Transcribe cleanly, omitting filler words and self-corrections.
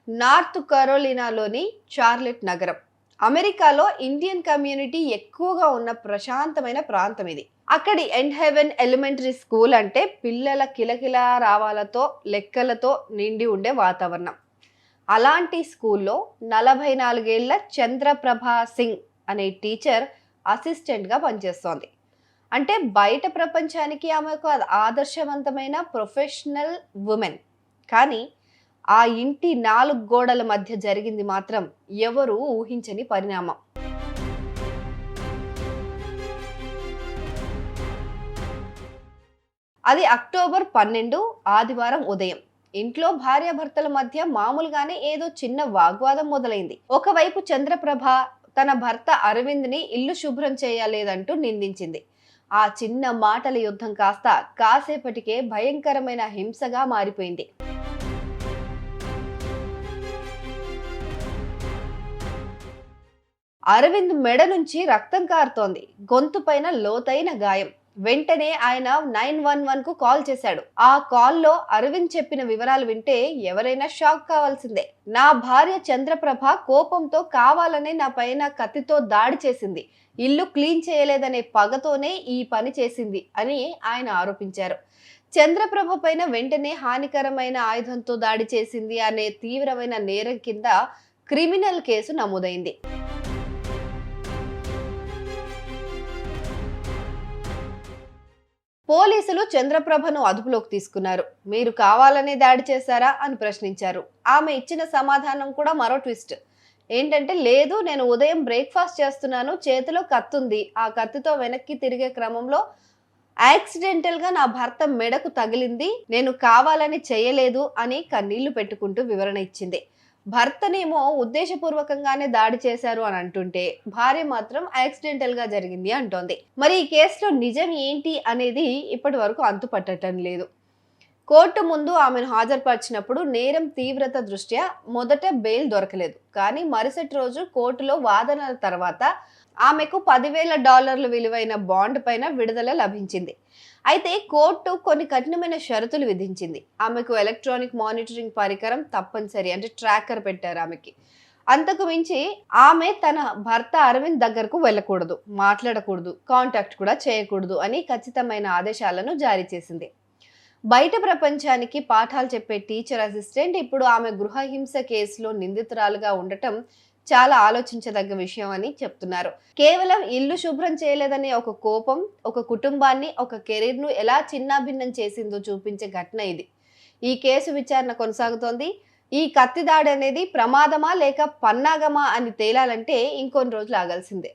North కరోలినాలోని Charlotte నగరం. అమెరికాలో Indian community ఎక్కువగా ఉన్న ప్రశాంతమైన ప్రాంతం ఇది. అక్కడి ఎండ్ హెవెన్ ఎలిమెంటరీ స్కూల్ అంటే పిల్లల కిలకిల రావాలతో లెక్కలతో నిండి ఉండే వాతావరణం. అలాంటి స్కూల్లో 44 ఏళ్ల చంద్రప్రభా సింగ్ అనే టీచర్ అసిస్టెంట్గా పనిచేస్తోంది. అంటే బయట ప్రపంచానికి ఆమె ఒక ఆదర్శవంతమైన ప్రొఫెషనల్ ఉమెన్. కానీ ఆ ఇంటి 4 గోడల మధ్య జరిగింది మాత్రం ఎవరూ ఊహించని పరిణామం. అది అక్టోబర్ 12 ఆదివారం ఉదయం. ఇంట్లో భార్యాభర్తల మధ్య మామూలుగానే ఏదో చిన్న వాగ్వాదం మొదలైంది. ఒకవైపు చంద్రప్రభ తన భర్త అరవింద్ని ఇల్లు శుభ్రం చేయలేదంటూ నిందించింది. ఆ చిన్న మాటల యుద్ధం కాస్త కాసేపటికే భయంకరమైన హింసగా మారిపోయింది. అరవింద్ మెడ నుంచి రక్తం కారుతోంది. గొంతు పైన లోతైన గాయం. వెంటనే ఆయన 911 కు కాల్ చేశాడు. ఆ కాల్లో అరవింద్ చెప్పిన వివరాలు వింటే ఎవరైనా షాక్ కావాల్సిందే. నా భార్య చంద్రప్రభ కోపంతో కావాలనే నా పైన కత్తితో దాడి చేసింది. ఇల్లు క్లీన్ చేయలేదనే పగతోనే ఈ పని చేసింది అని ఆయన ఆరోపించారు. చంద్రప్రభ పైన వెంటనే హానికరమైన ఆయుధంతో దాడి చేసింది అనే తీవ్రమైన నేరం కింద క్రిమినల్ కేసు నమోదైంది. పోలీసులు చంద్రప్రభను అదుపులోకి తీసుకున్నారు. మీరు కావాలనే దాడి చేశారా అని ప్రశ్నించారు. ఆమె ఇచ్చిన సమాధానం కూడా మరో ట్విస్ట్. ఏంటంటే, లేదు, నేను ఉదయం బ్రేక్ఫాస్ట్ చేస్తున్నాను, చేతిలో కత్తుంది, ఆ కత్తితో వెనక్కి తిరిగే క్రమంలో యాక్సిడెంటల్ గా నా భర్త మెడకు తగిలింది, నేను కావాలని చేయలేదు అని కన్నీళ్లు పెట్టుకుంటూ వివరణ ఇచ్చింది. భర్తనేమో ఉద్దేశపూర్వకంగానే దాడి చేశారు అని అంటుంటే, భార్య మాత్రం యాక్సిడెంటల్ గా జరిగింది అంటోంది. మరి ఈ కేసులో నిజం ఏంటి అనేది ఇప్పటి వరకు అంతుపట్టడం లేదు. కోర్టు ముందు ఆమెను హాజరుపరిచినప్పుడు నేరం తీవ్రత దృష్ట్యా మొదట బెయిల్ దొరకలేదు. కానీ మరుసటి రోజు కోర్టులో వాదనల తర్వాత ఆమెకు $10,000 విలువైన బాండ్ పైన విడుదల లభించింది. అయితే కోర్టు కొన్ని కఠినమైన షరతులు విధించింది. ఆమెకు ఎలక్ట్రానిక్ మానిటరింగ్ పరికరం తప్పనిసరి, అంటే ట్రాకర్ పెట్టారు ఆమెకి. అంతకు మించి ఆమె తన భర్త అరవింద్ దగ్గరకు వెళ్ళకూడదు, మాట్లాడకూడదు, కాంటాక్ట్ కూడా చేయకూడదు అని ఖచ్చితమైన ఆదేశాలను జారీ చేసింది. బయట ప్రపంచానికి పాఠాలు చెప్పే టీచర్ అసిస్టెంట్ ఇప్పుడు ఆమె గృహహింస కేసులో నిందితురాలుగా ఉండటం చాలా ఆలోచించదగ్గ విషయం అని చెప్తున్నారు. కేవలం ఇల్లు శుభ్రం చేయలేదనే ఒక కోపం ఒక కుటుంబాన్ని, ఒక కెరీర్ ను ఎలా చిన్నాభిన్నం చేసిందో చూపించే ఘటన ఇది. ఈ కేసు విచారణ కొనసాగుతోంది. ఈ కత్తి దాడి అనేది ప్రమాదమా లేక పన్నాగమా అని తేలాలంటే ఇంకొన్ని రోజులు ఆగాల్సిందే.